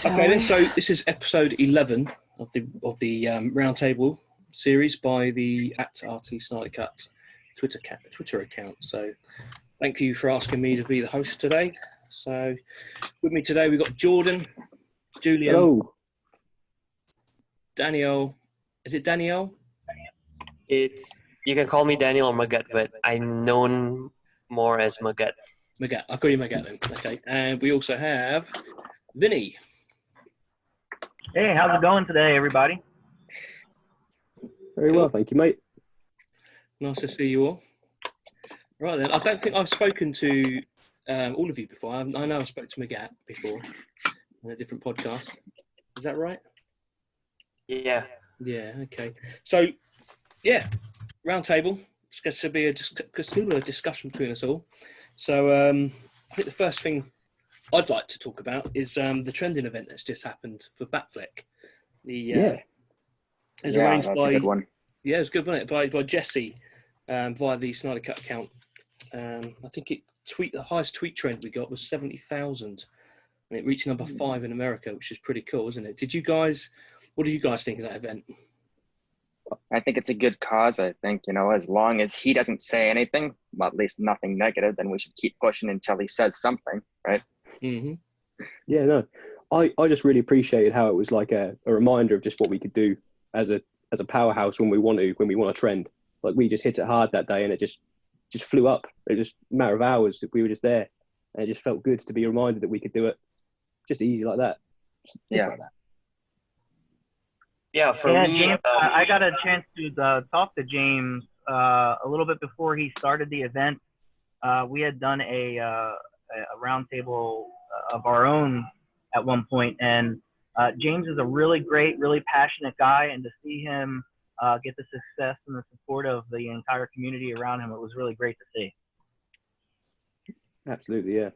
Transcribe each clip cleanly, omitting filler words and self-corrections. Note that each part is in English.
Okay, then, so this is episode 11 of the Roundtable series by the @RT Snyder Cut Twitter account. So thank you for asking me to be the host today. So with me today we've got Jordan, Julian, Hello. Danielle. Is it Danielle? You can call me Daniel or Megat, but I'm known more as Megat. Megat. I'll call you Megat then. Okay, and we also have Vinny. Hey, how's it going today, everybody? Very well, thank you, mate. Nice to see you all. Right then, I don't think I've spoken to all of you before. I know I spoke to Megat before on a different podcast. Is that right? Yeah. Yeah, okay. So, yeah, round table. It's going to be a discussion between us all. So, I think the first thing I'd like to talk about is the trending event that's just happened for Batfleck. It was arranged that's by, a good one. Yeah, it was good, wasn't it? By Jesse via the Snyder Cut account. I think the highest tweet trend we got was 70,000, and it reached number 5 in America, which is pretty cool, isn't it? What do you guys think of that event? I think it's a good cause. I think, as long as he doesn't say anything, well, at least nothing negative, then we should keep pushing until he says something, right? Mm-hmm. Yeah, no, I just really appreciated how it was like a reminder of just what we could do as a powerhouse when we want to trend. Like we just hit it hard that day, and it just flew up. It just a matter of hours. We were just there, and it just felt good to be reminded that we could do it just easy like that. Just like that. Yeah, for me, James, I got a chance to talk to James a little bit before he started the event. We had done a roundtable of our own at one point, and James is a really great, really passionate guy, and to see him get the success and the support of the entire community around him, it was really great to see. Absolutely, yeah.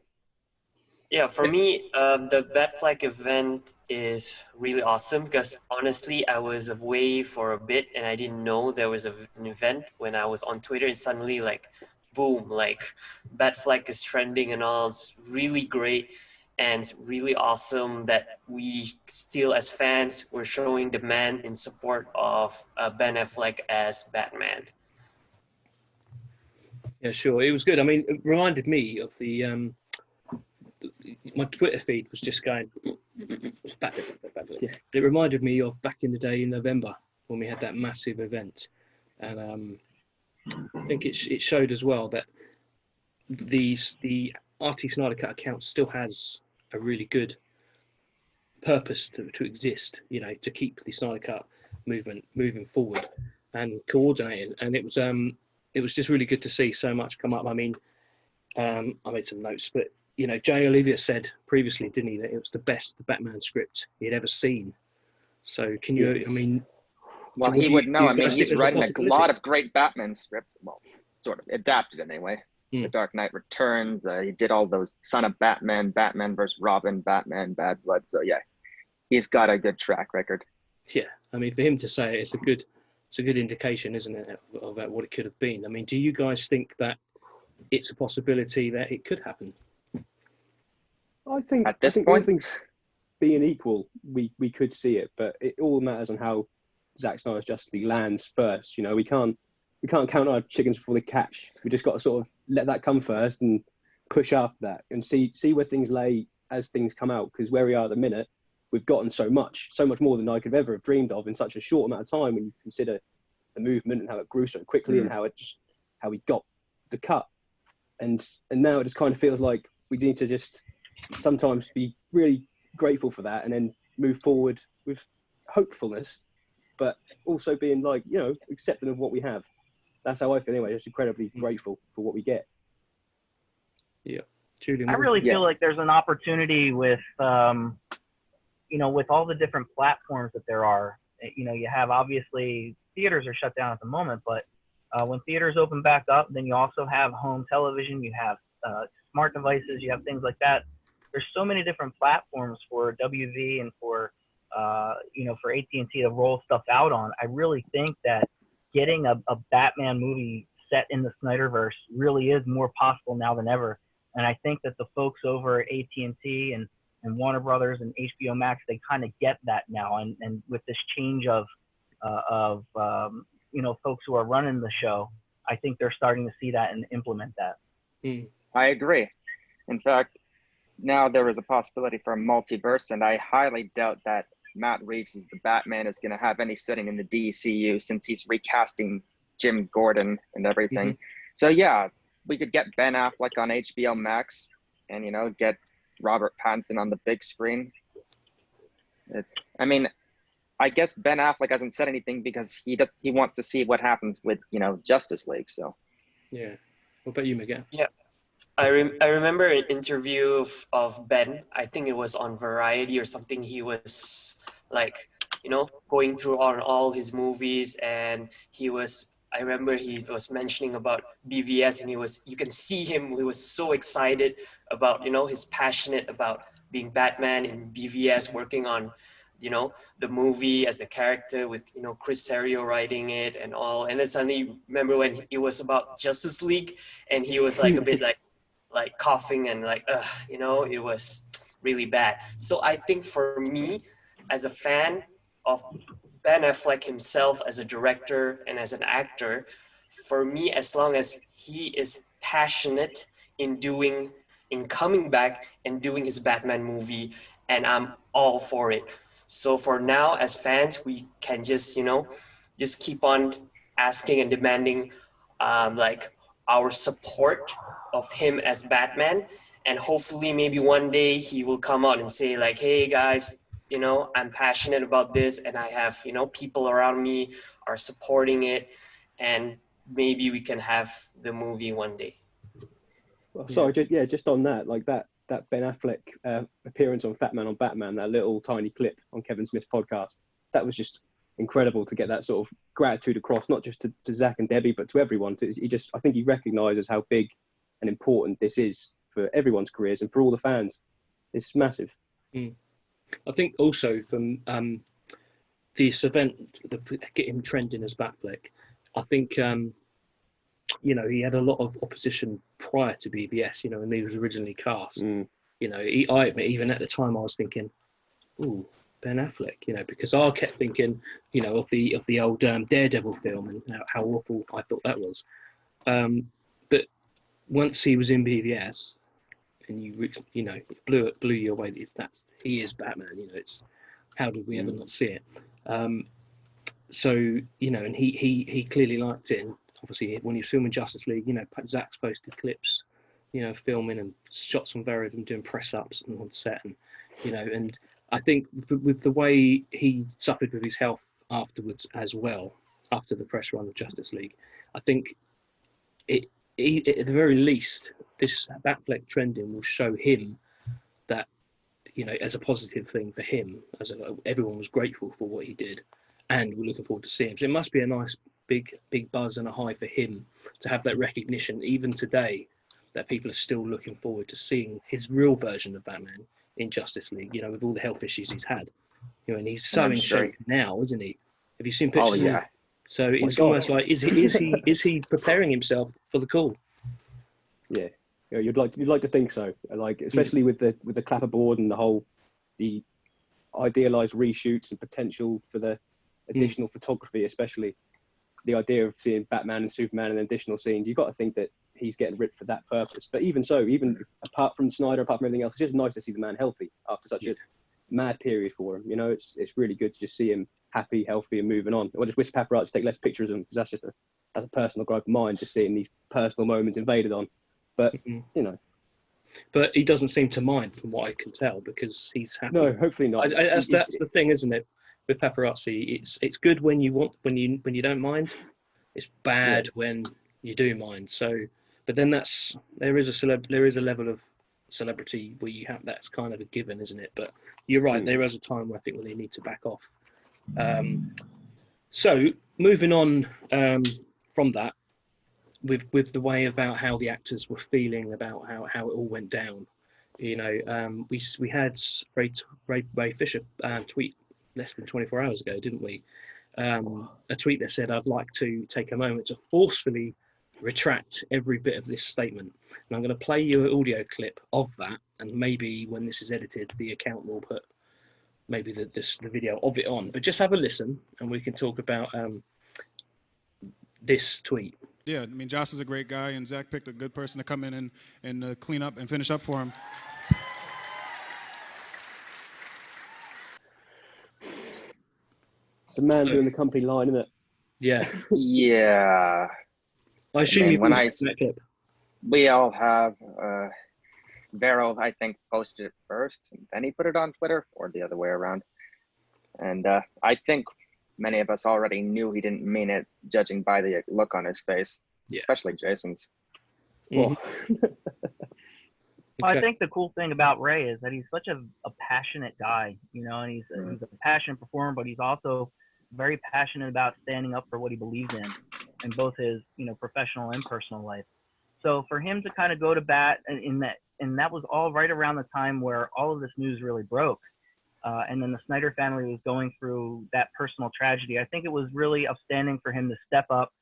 Yeah, for me, the Batfleck event is really awesome because honestly, I was away for a bit and I didn't know there was an event when I was on Twitter, and suddenly, like, boom, like Batfleck is trending and all. It's really great and it's really awesome that we still, as fans, we're showing demand in support of Ben Affleck as Batman. Yeah, sure. It was good. I mean, it reminded me of my Twitter feed was just going back. Yeah. It reminded me of back in the day in November when we had that massive event, and I think it showed as well that the RT Snyder Cut account still has a really good purpose to exist. To keep the Snyder Cut movement moving forward and coordinating. And it was just really good to see so much come up. I mean, I made some notes, but Jay Olivia said previously, didn't he, that it was the best Batman script he had ever seen. So can you, Yes. I mean... Well, he would know. I mean, he's writing a lot of great Batman scripts. Well, sort of adapted anyway. The Dark Knight Returns. He did all those Son of Batman, Batman vs. Robin, Batman, Bad Blood. So yeah, he's got a good track record. Yeah, I mean, for him to say it, it's a good indication, isn't it, of what it could have been. I mean, do you guys think that it's a possibility that it could happen? I think At this all point, things being equal, we could see it, but it all matters on how Zack Snyder's Justice League lands first. We can't count our chickens before they catch. We just got to sort of let that come first and push after that and see where things lay as things come out. Because where we are at the minute, we've gotten so much more than I could have ever have dreamed of in such a short amount of time. When you consider the movement and how it grew so quickly and how we got the cut, and now it just kind of feels like we need to just sometimes be really grateful for that and then move forward with hopefulness, but also being like, accepting of what we have. That's how I feel anyway, just incredibly grateful for what we get. Yeah. Julian, I really feel like there's an opportunity with, with all the different platforms that there are. You have, obviously, theaters are shut down at the moment, but when theaters open back up, then you also have home television, you have smart devices, you have things like that. There's so many different platforms for WV and for AT&T to roll stuff out on. I really think that getting a Batman movie set in the Snyderverse really is more possible now than ever. And I think that the folks over at AT&T and Warner Brothers and HBO Max, they kind of get that now. And with this change of folks who are running the show, I think they're starting to see that and implement that. I agree. In fact, now there is a possibility for a multiverse, and I highly doubt that Matt Reeves as the Batman is going to have any sitting in the DCU since he's recasting Jim Gordon and everything. So yeah, we could get Ben Affleck on HBO Max and, get Robert Pattinson on the big screen. I guess Ben Affleck hasn't said anything because he wants to see what happens with, Justice League. So yeah. What about you, Megat? Yeah. I remember an interview of Ben. I think it was on Variety or something. He was like, going through on all his movies, and I remember he was mentioning about BVS, and you can see him, he was so excited about, he's passionate about being Batman in BVS, working on, the movie as the character with, Chris Terrio writing it and all. And then suddenly remember when it was about Justice League, and he was like a bit like coughing and like, it was really bad. So I think for me, as a fan of Ben Affleck himself as a director and as an actor, for me, as long as he is passionate in coming back and doing his Batman movie, and I'm all for it. So for now, as fans, we can just, just keep on asking and demanding our support of him as Batman. And hopefully maybe one day he will come out and say like, hey guys, I'm passionate about this, and I have, people around me are supporting it, and maybe we can have the movie one day. Well, sorry, just on that, like that Ben Affleck appearance on Fat Man on Batman, that little tiny clip on Kevin Smith's podcast, that was just incredible to get that sort of gratitude across, not just to Zach and Debbie, but to everyone. I think he recognises how big and important this is for everyone's careers and for all the fans. It's massive. I think also from this event, get him trending as Batfleck, I think, he had a lot of opposition prior to BVS, when he was originally cast. I admit, even at the time I was thinking, ooh, Ben Affleck, because I kept thinking, of the old Daredevil film and how awful I thought that was. But once he was in BVS, and it blew you away. He is Batman. It's how did we ever not see it? So and he clearly liked it. And obviously, when he was filming Justice League, Zach's posted clips, filming and shots from various of them doing press ups and on set, and and I think with the way he suffered with his health afterwards as well, after the press run of Justice League, I think at the very least, this Batfleck trending will show him that, as a positive thing for him, everyone was grateful for what he did, and we're looking forward to seeing him. So it must be a nice big buzz and a high for him to have that recognition, even today, that people are still looking forward to seeing his real version of Batman in Justice League. With all the health issues he's had, and he's so in shape now, isn't he? Have you seen pictures? Oh yeah. So it's almost like is he preparing himself for the call? Yeah, you'd like to think so. Like especially with the clapperboard and the idealized reshoots and potential for the additional photography, especially the idea of seeing Batman and Superman in additional scenes. You've got to think that he's getting ripped for that purpose. But even so, even apart from Snyder, apart from everything else, it's just nice to see the man healthy after such a mad period for him. It's really good to just see him happy, healthy, and moving on. I just wish paparazzi take less pictures of him, because that's a personal gripe of mine, just seeing these personal moments invaded on. But but he doesn't seem to mind, from what I can tell, because he's happy. No, hopefully not. That's the thing, isn't it? With paparazzi, it's good when you don't mind. It's bad when you do mind. So, but then there is a level of celebrity where you have, that's kind of a given, isn't it? But you're right. There is a time where I think when they need to back off. So moving on from that, with the way about how the actors were feeling about how it all went down, we had Ray Fisher tweet less than 24 hours ago, didn't we? A tweet that said, "I'd like to take a moment to forcefully retract every bit of this statement. And I'm going to play you an audio clip of that, and maybe when this is edited, the account will put maybe the video of it on. But just have a listen, and we can talk about this tweet. Yeah, I mean, Joss is a great guy, and Zach picked a good person to come in and clean up and finish up for him. It's a man doing the company line, isn't it? Yeah. Yeah. I assume you've seen that clip. We all have. Vero, I think, posted it first, and then he put it on Twitter, or the other way around. And I think many of us already knew he didn't mean it, judging by the look on his face, especially Jason's. Mhm. Well, I think the cool thing about Ray is that he's such a passionate guy, and he's a passionate performer, but he's also very passionate about standing up for what he believes in both his, professional and personal life. So for him to kind of go to bat in that, and that was all right around the time where all of this news really broke. And then the Snyder family was going through that personal tragedy. I think it was really upstanding for him to step up.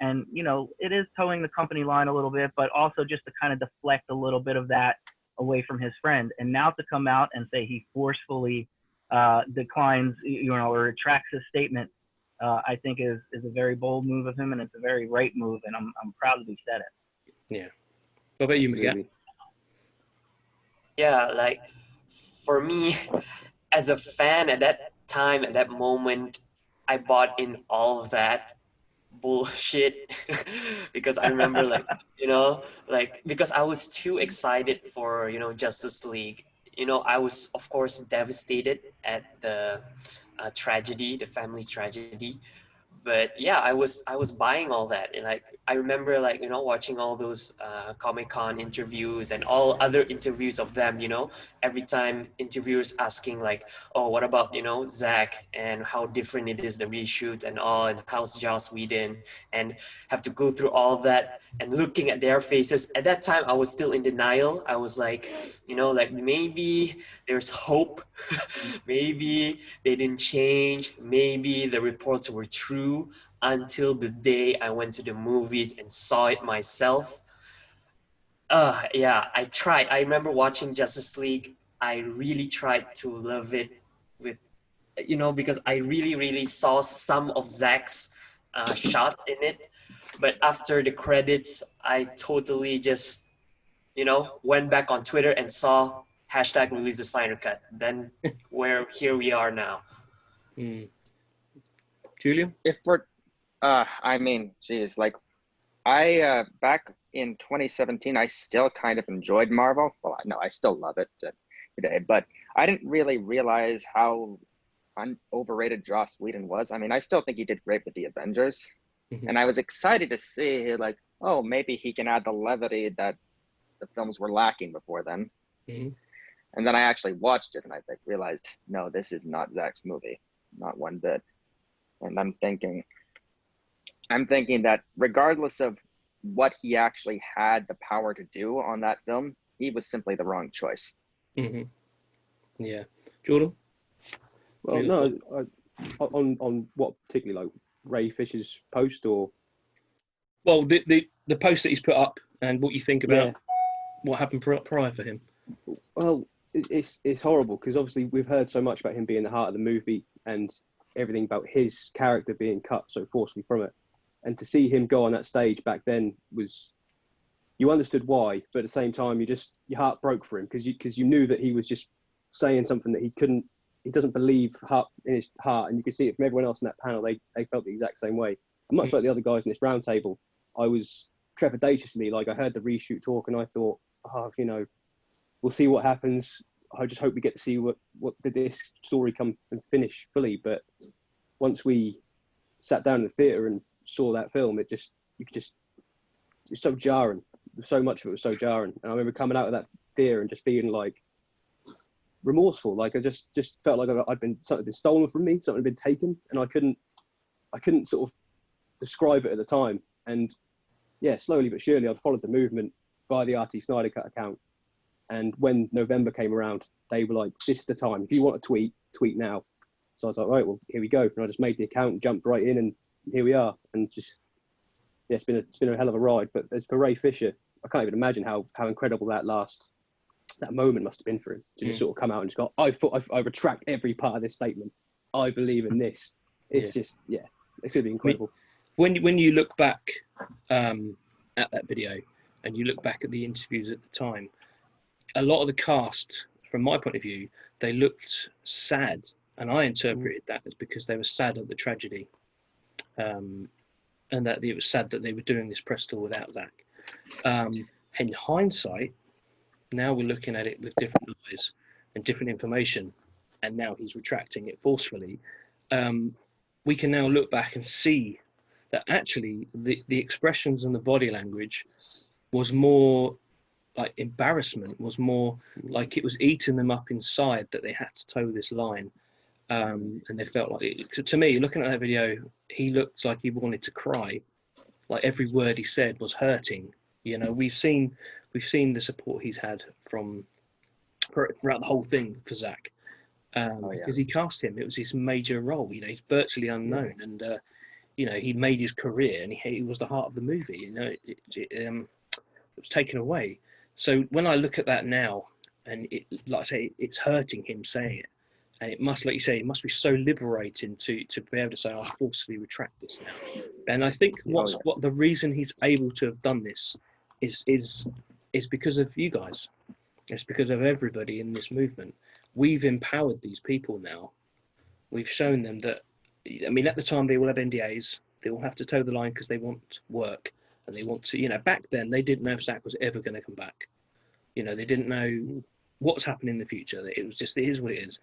And, it is towing the company line a little bit, but also just to kind of deflect a little bit of that away from his friend. And now to come out and say he forcefully declines, or retracts his statement, I think is a very bold move of him, and it's a very right move. And I'm proud that he said it. Yeah. What about you, Megat? Yeah, like for me, as a fan at that time, at that moment, I bought in all of that bullshit because I remember because I was too excited for Justice League. I was of course devastated at the tragedy, the family tragedy, but yeah, I was buying all that. And I remember watching all those Comic-Con interviews and all other interviews of them, every time interviewers asking oh, what about Zach, and how different it is, the reshoot and all, and how's Joss Whedon, and have to go through all of that and looking at their faces. At that time I was still in denial. I was maybe there's hope. Maybe they didn't change, maybe the reports were true, until the day I went to the movies and saw it myself. Yeah, I tried. I remember watching Justice League. I really tried to love it with, because I really, really saw some of Zach's shots in it. But after the credits, I totally just, went back on Twitter and saw #release the Snyder Cut. Then here we are now. Julian? If we're, I mean, geez, I back in 2017, I still kind of enjoyed Marvel. Well, no, I still love it today, but I didn't really realize how overrated Joss Whedon was. I mean, I still think he did great with the Avengers, and I was excited to see oh, maybe he can add the levity that the films were lacking before then. And then I actually watched it, and I realized, no, this is not Zach's movie, not one bit. And I'm thinking that regardless of what he actually had the power to do on that film, he was simply the wrong choice. Yeah. Jordan? Well, no, on what particularly, Ray Fisher's post, or? Well, the post that he's put up, and what you think about what happened prior for him. Well, it's horrible, because obviously we've heard so much about him being the heart of the movie and everything about his character being cut so forcefully from it. And to see him go on that stage back then you understood why, but at the same time, your heart broke for him, because you knew that he was just saying something that he doesn't believe in his heart. And you could see it from everyone else in that panel. They felt the exact same way. And much like the other guys in this round table, I was trepidatiously, I heard the reshoot talk, and I thought, we'll see what happens. I just hope we get to see what did this story come and finish fully. But once we sat down in the theater and saw that film, it's so jarring. So much of it was so jarring. And I remember coming out of that theater and just feeling remorseful. I just felt like something had been stolen from me, something had been taken, and I couldn't sort of describe it at the time. And yeah, slowly but surely, I'd followed the movement via the RT Snyder Cut account. And when November came around, they were like, this is the time. If you want to tweet now. So I was like, right, well, here we go. And I just made the account, jumped right in, and here we are. And just yeah, it's been a hell of a ride. But as for Ray Fisher, I can't even imagine how incredible that moment must have been for him to just sort of come out and just go, I retract every part of this statement. I believe in this. It's just, yeah, it's going to be incredible. When you look back at that video and you look back at the interviews at the time, a lot of the cast, from my point of view, they looked sad. And I interpreted that as because they were sad at the tragedy. And that it was sad that they were doing this press tour without Zach. In hindsight, now we're looking at it with different eyes and different information, and now he's retracting it forcefully. We can now look back and see that actually the expressions and the body language was more like embarrassment, was more like it was eating them up inside that they had to toe this line. And they felt like it. To me, looking at that video, he looked like he wanted to cry. Like every word he said was hurting. You know, we've seen the support he's had throughout the whole thing for Zach, because he cast him. It was his major role. You know, he's virtually unknown, and you know, he made his career, and he was the heart of the movie. You know, it was taken away. So when I look at that now, and like I say, it's hurting him saying it. And it must, like you say, it must be so liberating to be able to say, I'll forcefully retract this now. And I think what the reason he's able to have done this is because of you guys. It's because of everybody in this movement. We've empowered these people now. We've shown them that, I mean, at the time they all have NDAs. They all have to toe the line because they want work and they want to, you know, back then they didn't know if Zach was ever going to come back. You know, they didn't know what's happening in the future. It was just, it is what it is.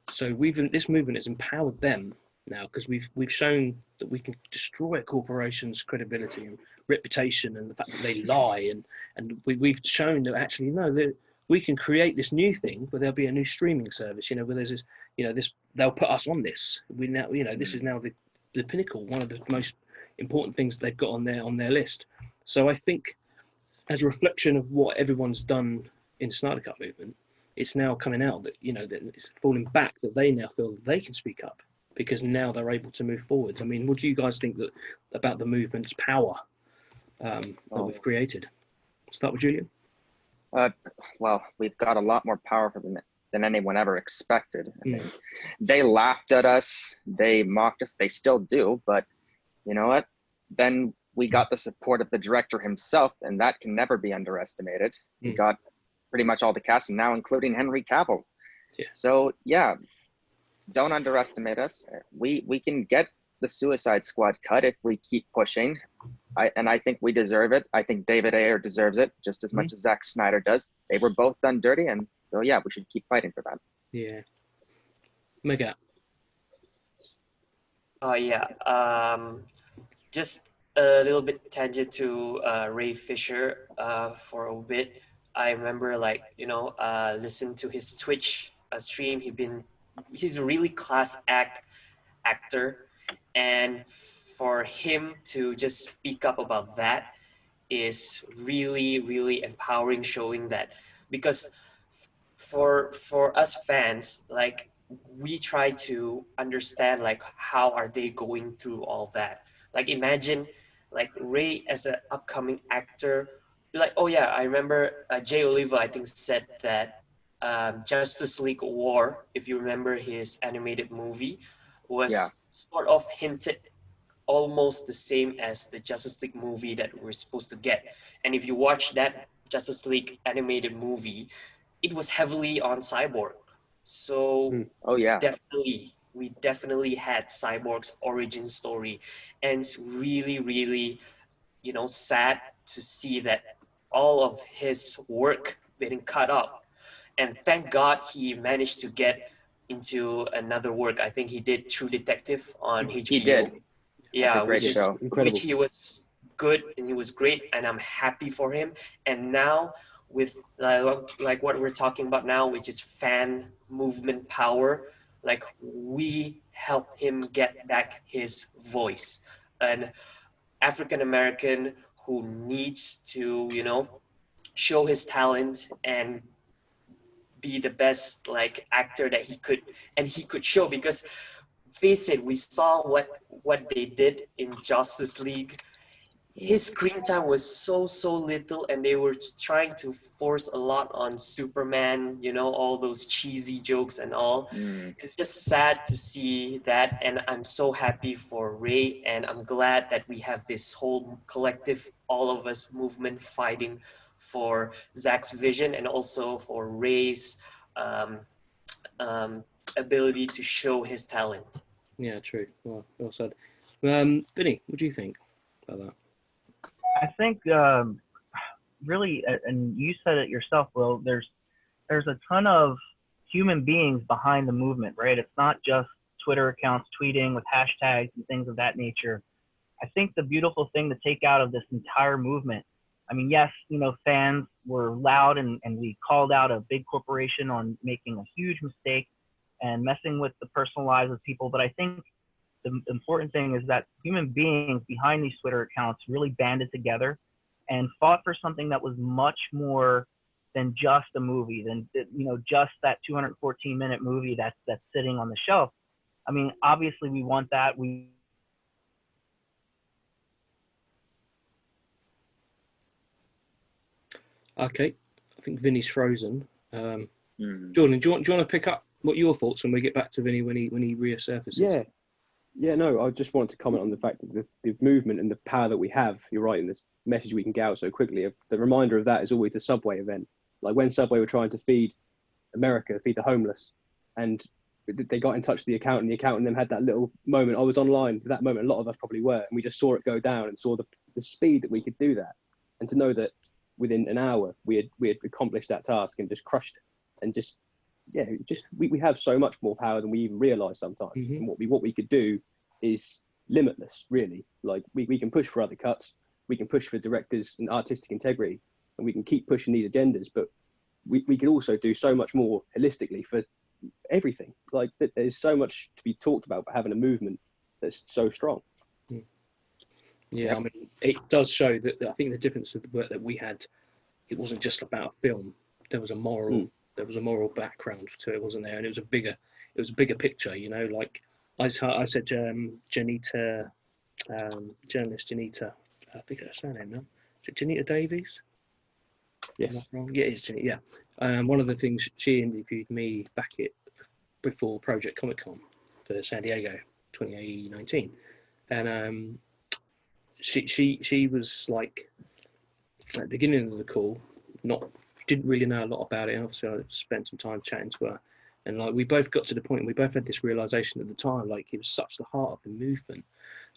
So this movement has empowered them now because we've shown that we can destroy a corporation's credibility and reputation and the fact that they lie, and we've shown that actually no, we can create this new thing where there'll be a new streaming service, you know, where there's this, you know, this, they'll put us on this. We now, you know, this is now the pinnacle, one of the most important things they've got on their list. So I think as a reflection of what everyone's done in the Snyder Cut movement, it's now coming out that, you know, that it's falling back, that they now feel that they can speak up because now they're able to move forward. I mean, what do you guys think about the movement's power that we've created? Start with Julian. Well, we've got a lot more power than anyone ever expected. I mean, they laughed at us, they mocked us, they still do, but you know what? Then we got the support of the director himself, and that can never be underestimated. We got pretty much all the casting now, including Henry Cavill. Yeah. So yeah, don't underestimate us. We can get the Suicide Squad cut if we keep pushing. I think we deserve it. I think David Ayer deserves it just as much as Zack Snyder does. They were both done dirty, and so yeah, we should keep fighting for that. Yeah. Megat. Just a little bit tangent to Ray Fisher for a bit. I remember, like, you know, listen to his Twitch stream. He's a really class actor, and for him to just speak up about that is really, really empowering, showing that, because for us fans, like, we try to understand, like, how are they going through all that. Like, imagine, like, Ray as an upcoming actor, like, oh yeah, I remember Jay Oliva, I think, said that Justice League War, if you remember his animated movie, was sort of hinted almost the same as the Justice League movie that we're supposed to get. And if you watch that Justice League animated movie, it was heavily on Cyborg. So we definitely had Cyborg's origin story, and it's really, really, you know, sad to see that all of his work getting cut up. And thank God he managed to get into another work. I think he did True Detective on HBO. He did. Yeah, which he was good, and he was great, and I'm happy for him. And now with like what we're talking about now, which is fan movement power, like, we helped him get back his voice. An African American who needs to, you know, show his talent and be the best, like, actor that he could show, because face it, we saw what they did in Justice League. his screen time was so little, and they were trying to force a lot on Superman, you know, all those cheesy jokes and all. It's just sad to see that, and I'm so happy for Ray, and I'm glad that we have this whole collective, all of us movement fighting for Zach's vision and also for Ray's um, ability to show his talent. Yeah, true. Well said. Vinny, what do you think about that? I think really, and you said it yourself, Will. There's a ton of human beings behind the movement, right? It's not just Twitter accounts tweeting with hashtags and things of that nature. I think the beautiful thing to take out of this entire movement, I mean, yes, you know, fans were loud and we called out a big corporation on making a huge mistake and messing with the personal lives of people. But I think the important thing is that human beings behind these Twitter accounts really banded together and fought for something that was much more than just a movie, than, you know, just that 214-minute movie that's sitting on the shelf. I mean, obviously we want that. Okay, I think Vinny's frozen. Jordan, do you want to pick up what your thoughts when we get back to Vinny when he resurfaces? Yeah, no, I just wanted to comment on the fact that the movement and the power that we have, you're right, in this message we can get out so quickly. The reminder of that is always the Subway event. Like when Subway were trying to feed America, feed the homeless, and they got in touch with the accountant, and the accountant then had that little moment. I was online for that moment, a lot of us probably were, and we just saw it go down and saw the speed that we could do that. And to know that within an hour we had accomplished that task and just crushed it, and we have so much more power than we even realize sometimes. And what we could do is limitless, really. Like we can push for other cuts, we can push for directors and artistic integrity, and we can keep pushing these agendas, but we can also do so much more holistically for everything. Like there's so much to be talked about by having a movement that's so strong. Yeah, I mean, it does show that I think the difference of the work that we had, it wasn't just about film. There was a moral background to it, wasn't there? And it was a bigger picture, you know. Like I said, Janita, journalist Janita, I think that's her name now. Is it Janita Davies? Yes. Yeah, it's Janita. Yeah. One of the things she interviewed me before Project Comic Con for San Diego 2019, and she was like at the beginning of the call, didn't really know a lot about it. And obviously, I spent some time chatting to her, and like we both got to the point, and we both had this realization at the time, like it was such the heart of the movement,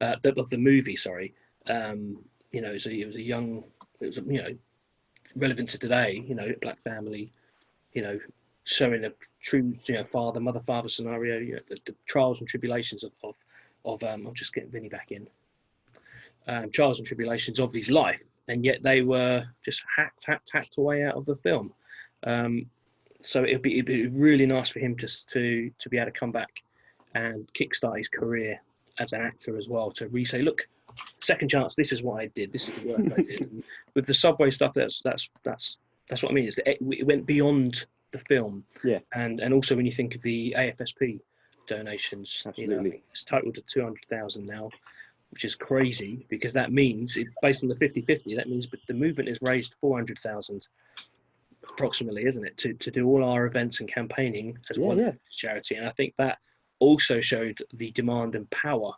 of the movie. Sorry, you know, it was you know, relevant to today. You know, black family, you know, showing a true, you know, mother-father scenario. You know, the trials and tribulations of I'm just getting Vinny back in. Trials and tribulations of his life, and yet they were just hacked away out of the film. So it'd be really nice for him just to be able to come back and kickstart his career as an actor as well, to say, look, second chance, this is what I did, this is the work I did. And with the Subway stuff, that's what I mean. It went beyond the film. Yeah. And also when you think of the AFSP donations, absolutely, you know, I think it's totaled to 200,000 now, which is crazy, because that means, based on the 50-50, that means the movement has raised 400,000 approximately, isn't it, to do all our events and campaigning as charity. And I think that also showed the demand and power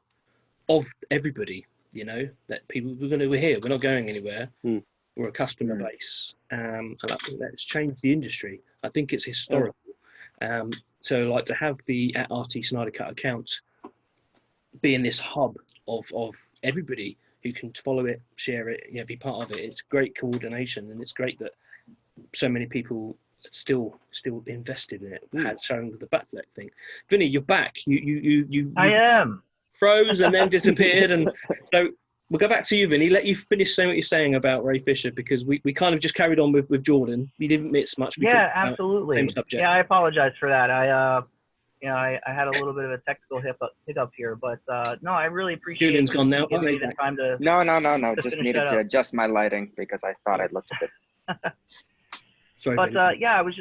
of everybody, you know, that people, we're here, we're not going anywhere, we're a customer base, and I think that's changed the industry. I think it's historical. So like to have the RT Snyder Cut account being this hub of everybody who can follow it, share it, you know, be part of it. It's great coordination, and it's great that so many people still invested in it. Had shown the Batfleck thing. Vinny, you're back. You I am froze and then disappeared, and so we'll go back to you, Vinny. Let you finish saying what you're saying about Ray Fisher, because we kind of just carried on with Jordan. We didn't miss much. Yeah, absolutely. Yeah, I apologize for that. I had a little bit of a technical hiccup here, but no, I really appreciate Julian's gone now. giving me the time to. No. Just needed to adjust my lighting because I thought I looked a bit. Sorry, but Vinny. I was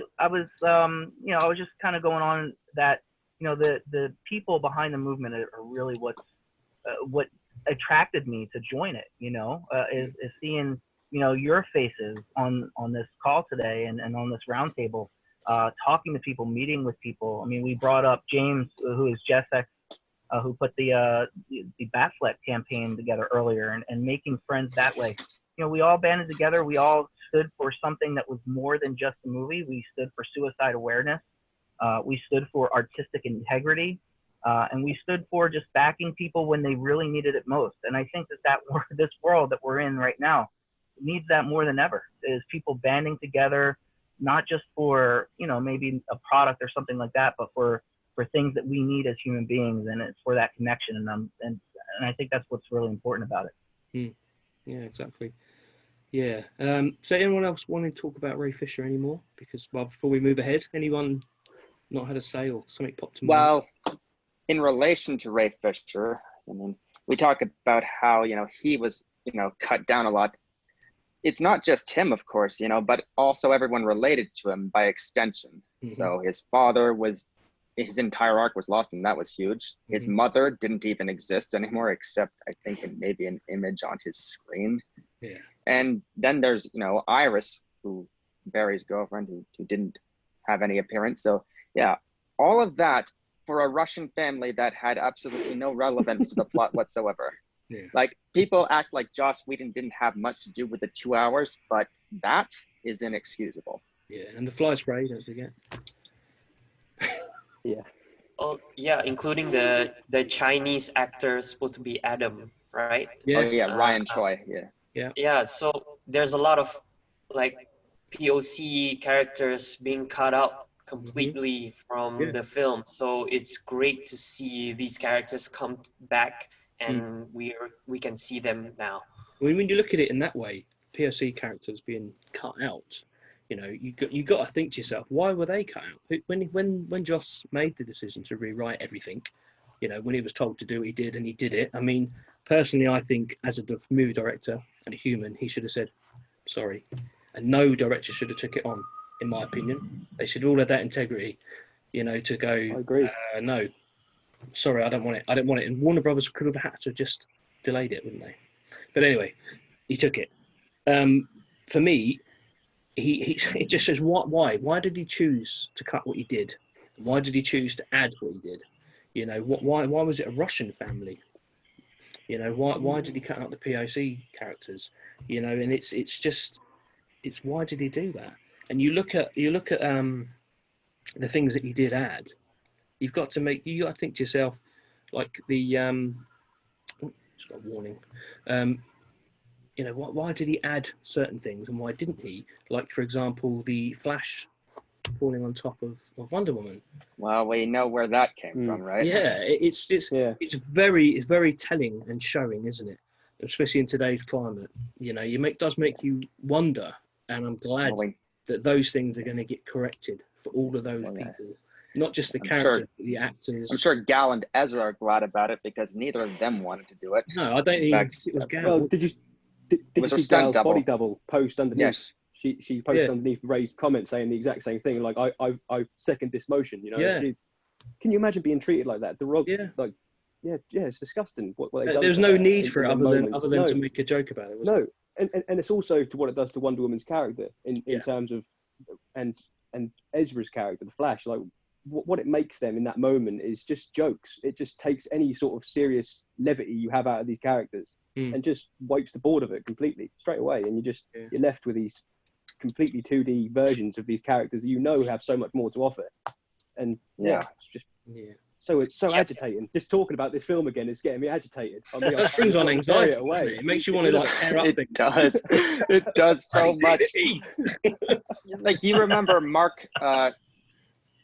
just kind of going on that, you know, the people behind the movement are really what attracted me to join it, is seeing, your faces on this call today and on this roundtable, talking to people, meeting with people. I mean, we brought up James, who is Jessex, who put the Batfleck campaign together earlier, and making friends that way. We all banded together. We all stood for something that was more than just a movie. We stood for suicide awareness. We stood for artistic integrity. And we stood for just backing people when they really needed it most. And I think that this world that we're in right now needs that more than ever, is people banding together, not just for, maybe a product or something like that, but for things that we need as human beings. And it's for that connection. And I think that's what's really important about it. Yeah, exactly. Yeah. So anyone else want to talk about Ray Fisher anymore? Because, well, before we move ahead, anyone not had a say or something popped to mind? Well, in relation to Ray Fisher, I mean, we talk about how, he was, cut down a lot. It's not just him, of course, but also everyone related to him by extension. Mm-hmm. So his father his entire arc was lost, and that was huge. Mm-hmm. His mother didn't even exist anymore, except I think maybe an image on his screen. Yeah. And then there's, Iris, Barry's girlfriend, who didn't have any appearance. So yeah, all of that for a Russian family that had absolutely no relevance to the plot whatsoever. Yeah. Like, people act like Joss Whedon didn't have much to do with the 2 hours, but that is inexcusable. Yeah, and the fly spray, don't forget. Yeah. Oh yeah, including the Chinese actor supposed to be Adam, right? Yes. Oh yeah, Ryan Choi. Yeah. Yeah. So there's a lot of like POC characters being cut out completely from the film. So it's great to see these characters come back, and we can see them now. When you look at it in that way, POC characters being cut out, you got to think to yourself, why were they cut out? When Joss made the decision to rewrite everything, when he was told to do what he did, and he did it. I mean, personally, I think as a movie director and a human, he should have said sorry, and no director should have took it on. In my opinion, they should all have that integrity, to go. I agree. No, sorry, I don't want it. I don't want it. And Warner Brothers could have had to just delayed it, wouldn't they? But anyway, he took it. For me, it just says why? Why did he choose to cut what he did? Why did he choose to add what he did? Why was it a Russian family? Why did he cut out the POC characters? And it's why did he do that? And you look at the things that he did add. You got to think to yourself, like the just got a warning. Why did he add certain things and why didn't he? Like, for example, the Flash falling on top of Wonder Woman. Well, we know where that came from, right? Yeah, it's very telling and showing, isn't it? Especially in today's climate. Does make you wonder, and I'm glad that those things are going to get corrected for all of those people, not just the characters, but the actors. I'm sure Gal and Ezra are glad about it because neither of them wanted to do it. No, I don't even think it was Gal. Well, did you see Gal's body double post underneath? Yes. She posted underneath Ray's comment saying the exact same thing. Like, I second this motion. Yeah. Can you imagine being treated like that? The Rock, it's disgusting. What there's no need for it other than to make a joke about it. No. And it's also to what it does to Wonder Woman's character in terms of and Ezra's character, the Flash. Like, what it makes them in that moment is just jokes. It just takes any sort of serious levity you have out of these characters and just wipes the board of it completely straight away. And you're left with these completely 2D versions of these characters that have so much more to offer. And it's just so agitating. Just talking about this film again is getting me agitated. It brings on anxiety. It makes you want to tear up things. It does so much. Like, you remember Mark?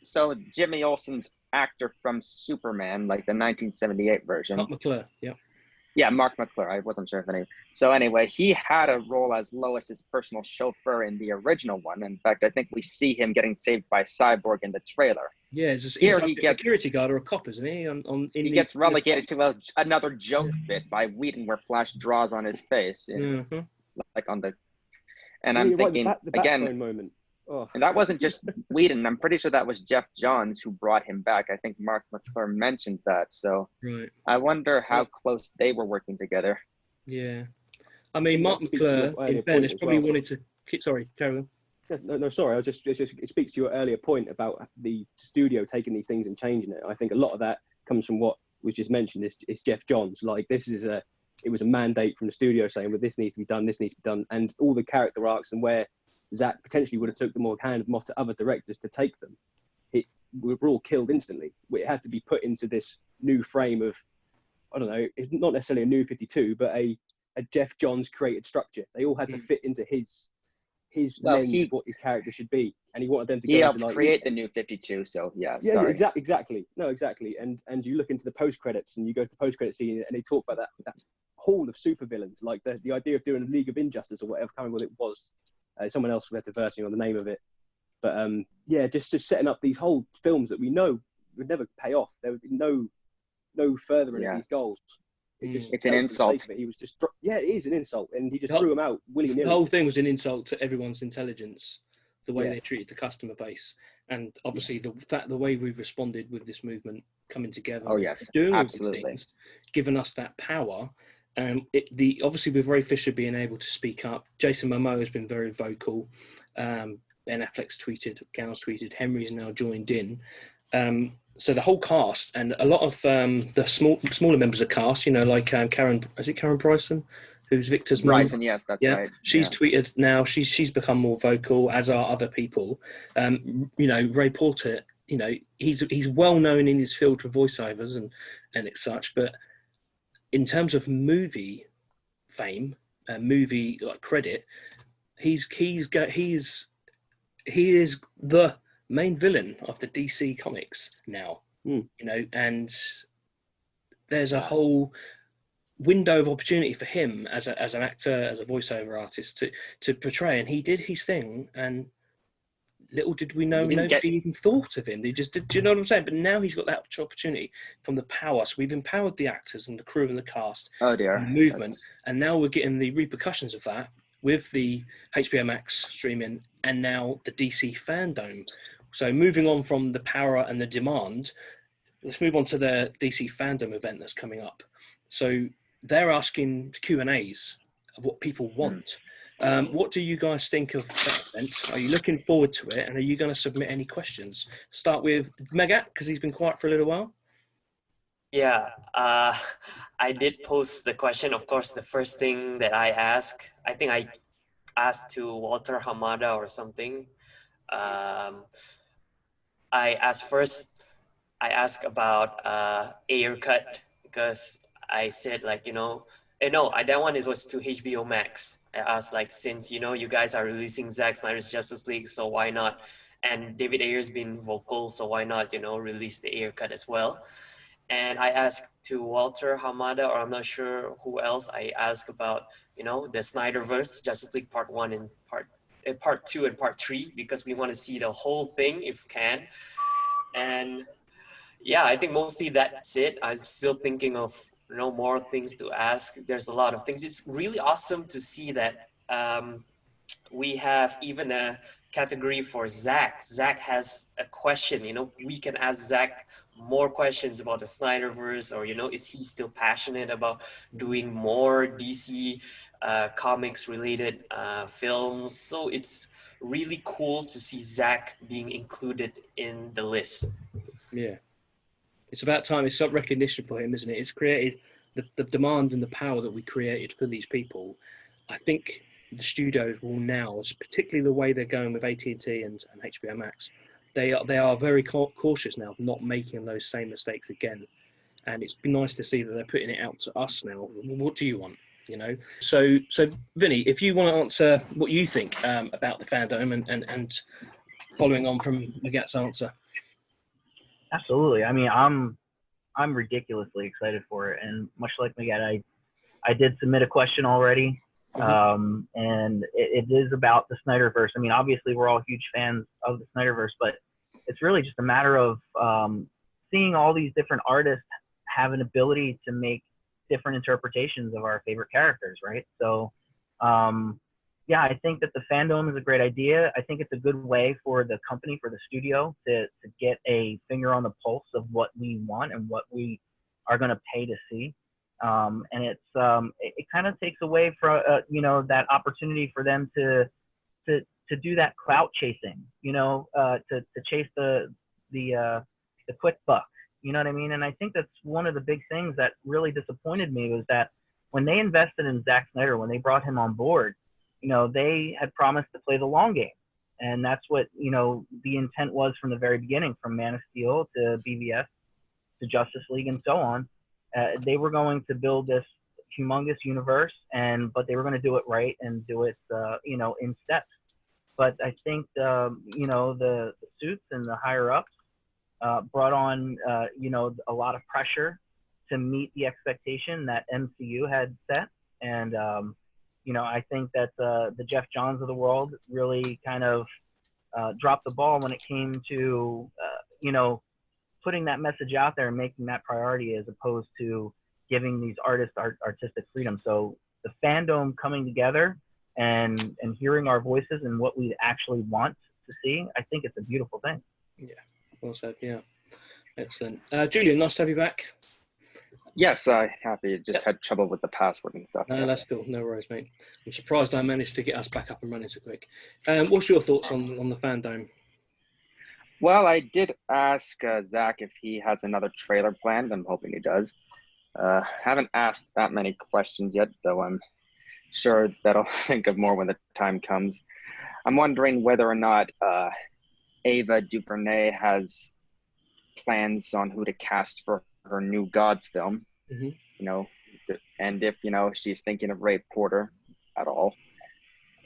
So Jimmy Olsen's actor from Superman, like the 1978 version. Mark McClure. Yeah. Yeah, Mark McClure. I wasn't sure if any. So anyway, he had a role as Lois's personal chauffeur in the original one. In fact, I think we see him getting saved by Cyborg in the trailer. Yeah, he's like a security guard or a cop, isn't he? He gets relegated to another joke bit by Whedon where Flash draws on his face. Like on the... And I'm thinking, the Batman moment Oh. And that wasn't just Whedon. I'm pretty sure that was Jeff Johns who brought him back. I think Mark McClure mentioned that. So Right. I wonder how close they were working together. Yeah. I mean, Mark McClure, in fairness, probably wanted to... Sorry, carry on. No, sorry. It speaks to your earlier point about the studio taking these things and changing it. I think a lot of that comes from what was just mentioned. Is Jeff Johns. Like, it was a mandate from the studio saying, well, this needs to be done, this needs to be done. And all the character arcs and where Zack potentially would have took them or handed them off to other directors to take them, we were all killed instantly. It had to be put into this new frame of, I don't know, it's not necessarily a new 52, but a Jeff Johns created structure. They all had to fit into his lens of what his character should be, and he wanted them to go into, like, create the new 52. So yeah, exactly. No, exactly. And you look into the post credits, and you go to the post credit scene, and they talk about that hall of supervillains, like the idea of doing a League of Injustice or whatever, I can't remember what it was. Someone else had to verse me on the name of it, but just setting up these whole films that we know would never pay off. There would be no further in these goals. It's an insult. He was just, it is an insult, and he just threw them out willy-nilly. The whole thing was an insult to everyone's intelligence, the way they treated the customer base, and obviously the way we've responded with this movement coming together. Oh yes, doing absolutely. all these things, giving us that power. Obviously with Ray Fisher being able to speak up, Jason Momoa has been very vocal. Ben Affleck's tweeted, Gal's tweeted, Henry's now joined in. So the whole cast and a lot of the smaller members of cast, like Karen Bryson, who's Victor's mum? Bryson, yes, that's right. She's tweeted now. She's become more vocal, as are other people. Ray Porter, he's well known in his field for voiceovers and it's such, but in terms of movie fame and movie credit, he is the main villain of the DC comics now. And there's a whole window of opportunity for him as an actor, as a voiceover artist to portray, and he did his thing, and little did we know, nobody even thought of him. They just did. Do you know what I'm saying? But now he's got that opportunity from the power. So we've empowered the actors and the crew and the cast, and the movement, and now we're getting the repercussions of that with the HBO Max streaming and now the DC FanDome. So moving on from the power and the demand, let's move on to the DC FanDome event that's coming up. So they're asking Q&As of what people want. What do you guys think of that event? Are you looking forward to it? And are you going to submit any questions? Start with Megat, because he's been quiet for a little while. Yeah, I did post the question. Of course, the first thing that I think I asked to Walter Hamada or something. I asked about Ayer Cut, because I said, no, that one, it was to HBO Max. I asked, since, you guys are releasing Zack Snyder's Justice League, so why not? And David Ayer's been vocal, so why not, release the Ayer Cut as well? And I asked to Walter Hamada, or I'm not sure who else, I asked about, the Snyderverse, Justice League Part 1 and Part 2 and Part 3, because we want to see the whole thing if we can. And yeah, I think mostly that's it. I'm still thinking of more things to ask. There's a lot of things. It's really awesome to see that we have even a category for Zack. Zack has a question, we can ask Zack more questions about the Snyderverse, or, is he still passionate about doing more DC comics related films? So it's really cool to see Zack being included in the list. Yeah. It's about time. It's some recognition for him, isn't it? It's created the demand and the power that we created for these people. I think the studios will now, particularly the way they're going with AT&T and HBO Max, they are very cautious now of not making those same mistakes again. And it's been nice to see that they're putting it out to us now. What do you want? So Vinny, if you want to answer what you think about the FanDome and following on from Megat's answer. Absolutely. I mean, I'm ridiculously excited for it, and much like Megat, I did submit a question already, and it is about the Snyderverse. I mean, obviously we're all huge fans of the Snyderverse, but it's really just a matter of seeing all these different artists have an ability to make different interpretations of our favorite characters, right? So, yeah, I think that the FanDome is a great idea. I think it's a good way for the company, for the studio, to get a finger on the pulse of what we want and what we are going to pay to see. And it kind of takes away from that opportunity for them to do that clout chasing, to chase the quick buck. You know what I mean? And I think that's one of the big things that really disappointed me, was that when they invested in Zack Snyder, when they brought him on board, they had promised to play the long game. And that's what, the intent was from the very beginning, from Man of Steel to BVS to Justice League and so on. They were going to build this humongous universe, but they were going to do it right and do it, in steps. But I think, the suits and the higher ups brought on, a lot of pressure to meet the expectation that MCU had set. And, I think that the Jeff Johns of the world really kind of dropped the ball when it came to, putting that message out there and making that priority, as opposed to giving these artists artistic freedom. So the FanDome coming together and hearing our voices and what we actually want to see, I think it's a beautiful thing. Yeah, well said. Yeah, excellent. Julian, nice to have you back. Yes, happy. Just had trouble with the password and stuff. No, that's cool. No worries, mate. I'm surprised I managed to get us back up and running so quick. What's your thoughts on the FanDome? Well, I did ask Zach if he has another trailer planned. I'm hoping he does. Haven't asked that many questions yet, though I'm sure that I'll think of more when the time comes. I'm wondering whether or not Ava DuVernay has plans on who to cast for her new Gods film, and if, she's thinking of Ray Porter at all.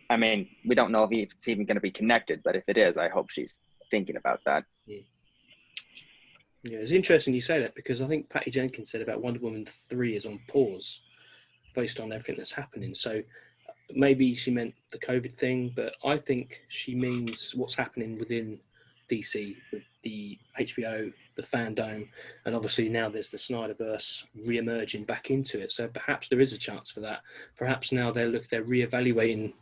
I mean, we don't know if it's even going to be connected, but if it is, I hope she's thinking about that. Yeah, it's interesting you say that, because I think Patty Jenkins said about Wonder Woman 3 is on pause based on everything that's happening. So maybe she meant the COVID thing, but I think she means what's happening within DC with the HBO, the FanDome, and obviously now there's the Snyderverse re-emerging back into it. So perhaps there is a chance for that. Perhaps now they're re-evaluating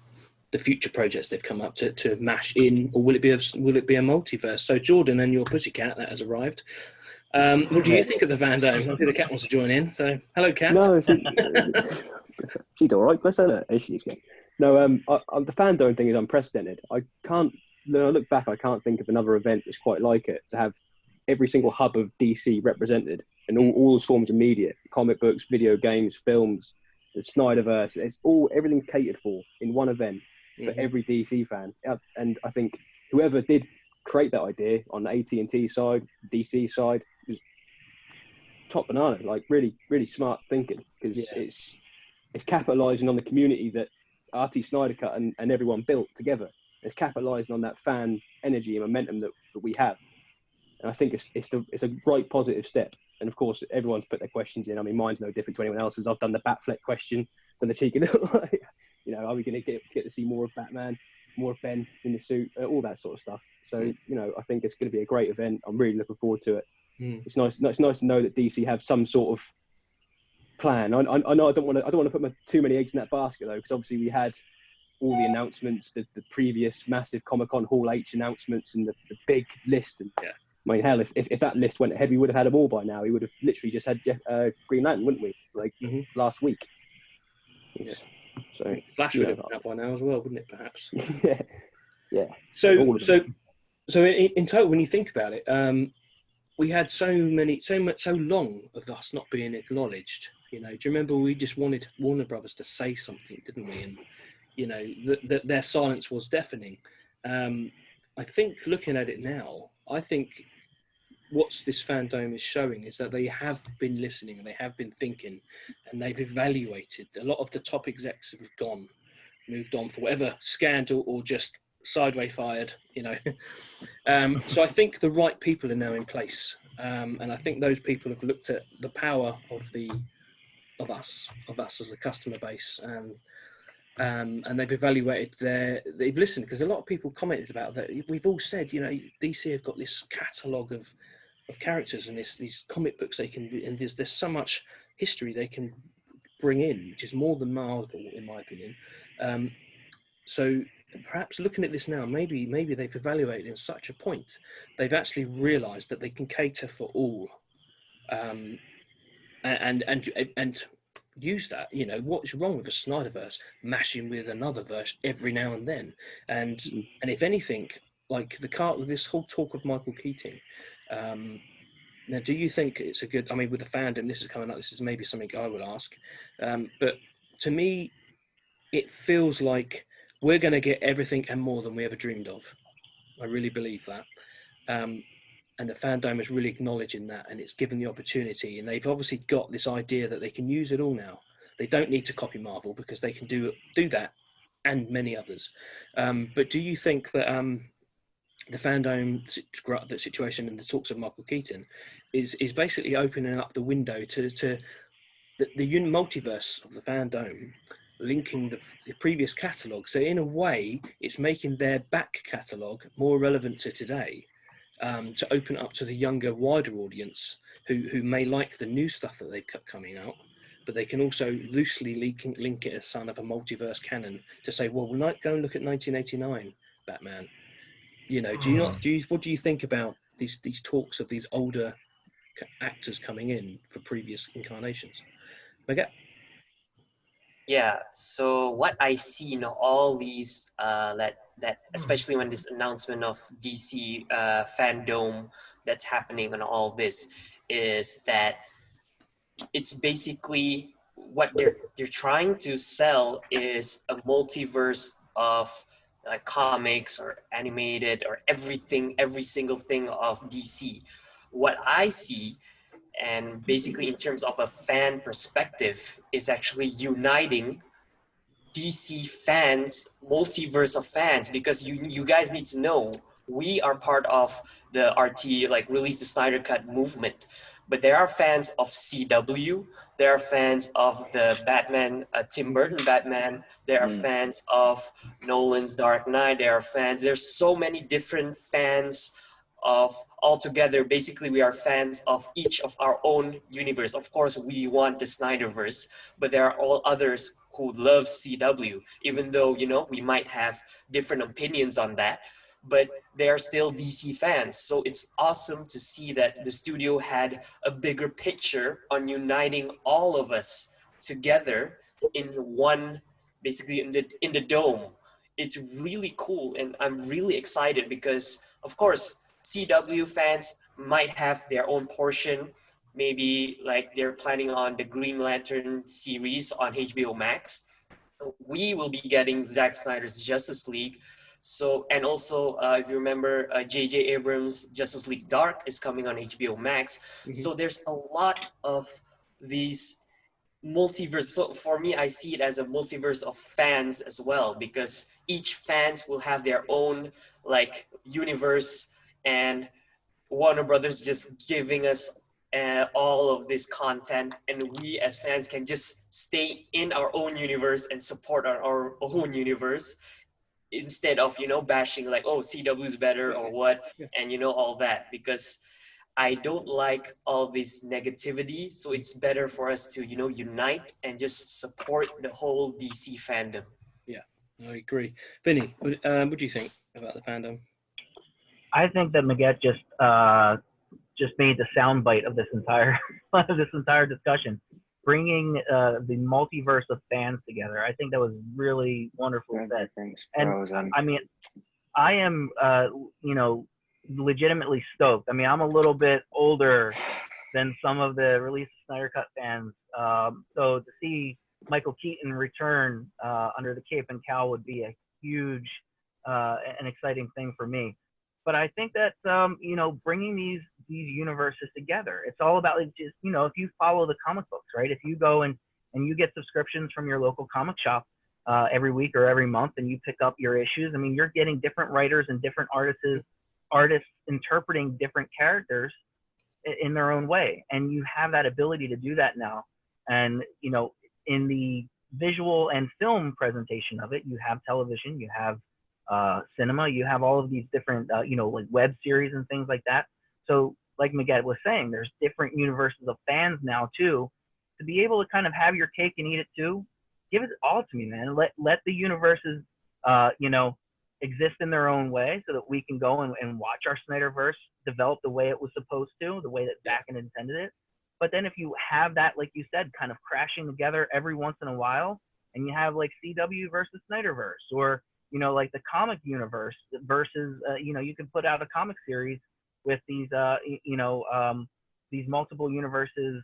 the future projects they've come up to mash in, or will it be a multiverse? So Jordan and your pussycat that has arrived. What do you think of the FanDome? I think the cat wants to join in. So hello, cat. No, she's all right. Bless her. She's good. No, the FanDome thing is unprecedented. When I look back, I can't think of another event that's quite like it, to have every single hub of DC represented in all forms of media: comic books, video games, films, the Snyderverse. Everything's catered for in one event for every DC fan. And I think whoever did create that idea on the AT&T side, DC side, was top banana. Like really, really smart thinking, because it's capitalizing on the community that RT Snyder Cut and everyone built together. It's capitalizing on that fan energy and momentum that we have. And I think it's a right positive step. And of course, everyone's put their questions in. I mean, mine's no different to anyone else's. I've done the Batfleck question for the cheeky little, are we going to get to see more of Batman, more of Ben in the suit, all that sort of stuff. So, I think it's going to be a great event. I'm really looking forward to it. It's nice to know that DC have some sort of plan. I know I don't want to put too many eggs in that basket, though, because obviously we had all the announcements, the previous massive Comic-Con Hall H announcements, and the big list. And I mean, hell, if that list went ahead, we would have had them all by now. We would have literally just had Green Lantern, wouldn't we? Last week. Yeah. So Flash would have been out by now as well, wouldn't it? Perhaps. Yeah. So in total, when you think about it, we had so long of us not being acknowledged. Do you remember we just wanted Warner Brothers to say something, didn't we? And that their silence was deafening. I think looking at it now, I think what this FanDome is showing is that they have been listening and they have been thinking, and they've evaluated. A lot of the top execs have moved on for whatever scandal or just sideways fired, So I think the right people are now in place, and I think those people have looked at the power of us as a customer base, and they've evaluated they've listened, because a lot of people commented about that. We've all said, DC have got this catalogue of characters and these comic books they can, and there's so much history they can bring in, which is more than Marvel, in my opinion. So perhaps looking at this now, maybe they've evaluated in such a point, they've actually realised that they can cater for all, and use that. You know, what's wrong with a Snyderverse mashing with another verse every now and then? And if anything, like this whole talk of Michael Keaton. Now, do you think it's a good? I mean, with the fandom, this is coming up. This is maybe something I would ask, but to me, it feels like we're going to get everything and more than we ever dreamed of. I really believe that. And the FanDome is really acknowledging that, and it's given the opportunity. And they've obviously got this idea that they can use it all now. They don't need to copy Marvel because they can do that and many others. But do you think that the FanDome the situation and the talks of Michael Keaton is basically opening up the window to the multiverse of the FanDome, linking the previous catalogue? So in a way, it's making their back catalogue more relevant to today, to open up to the younger, wider audience who may like the new stuff that they've got coming out, but they can also loosely link it as son of a multiverse canon to say, well, we'll not go and look at 1989 Batman. You know, what do you think about these talks of these older actors coming in for previous incarnations? Megat? Yeah, so what I see in all these that especially when this announcement of DC FanDome that's happening and all this is that it's basically what they're trying to sell is a multiverse of comics or animated or everything, every single thing of DC. What I see, and basically in terms of a fan perspective, is actually uniting DC fans, multiverse of fans, because you guys need to know we are part of the RT, like release the Snyder Cut movement. But there are fans of CW, there are fans of the Batman, Tim Burton Batman, there are fans of Nolan's Dark Knight, there's so many different fans of altogether. Basically, we are fans of each of our own universe. Of course, we want the Snyderverse, but there are all others who love CW, even though, you know, we might have different opinions on that, but they are still DC fans. So it's awesome to see that the studio had a bigger picture on uniting all of us together in one, basically in the dome. It's really cool, and I'm really excited because, of course, CW fans might have their own portion. Maybe like they're planning on the Green Lantern series on HBO Max. We will be getting Zack Snyder's Justice League. So, and also, if you remember, J.J. Abrams' Justice League Dark is coming on HBO Max. So there's a lot of these multiverse. So for me, I see it as a multiverse of fans as well, because each fans will have their own like universe, and Warner Brothers just giving us all of this content, and we as fans can just stay in our own universe and support our own universe instead of, you know, bashing like, oh, CW's better or what, and you know, all that, because I don't like all this negativity. So it's better for us to, you know, unite and just support the whole DC fandom. Yeah, I agree. Vinny, what do you think about the FanDome? I think that Megat just made the soundbite of this entire discussion, bringing the multiverse of fans together. I think that was really wonderful said. And I mean, I am you know, legitimately stoked. I mean, I'm a little bit older than some of the release of Snyder Cut fans, so to see Michael Keaton return under the cape and cowl would be a huge and exciting thing for me. But I think that you know, bringing these universes together, it's all about, like, just, you know, if you follow the comic books, right? If you go and you get subscriptions from your local comic shop every week or every month, and you pick up your issues, I mean, you're getting different writers and different artists interpreting different characters in their own way, and you have that ability to do that now. And you know, in the visual and film presentation of it, you have television, you have cinema, you have all of these different you know, like web series and things like that. So like Megat was saying, there's different universes of fans now too. To be able to kind of have your cake and eat it too, give it all to me, man. Let the universes you know, exist in their own way so that we can go and watch our Snyderverse develop the way it was supposed to, the way that Zack intended it. But then if you have that, like you said, kind of crashing together every once in a while, and you have like CW versus Snyderverse, or, you know, like the comic universe versus, you know, you can put out a comic series with these, you know, these multiple universes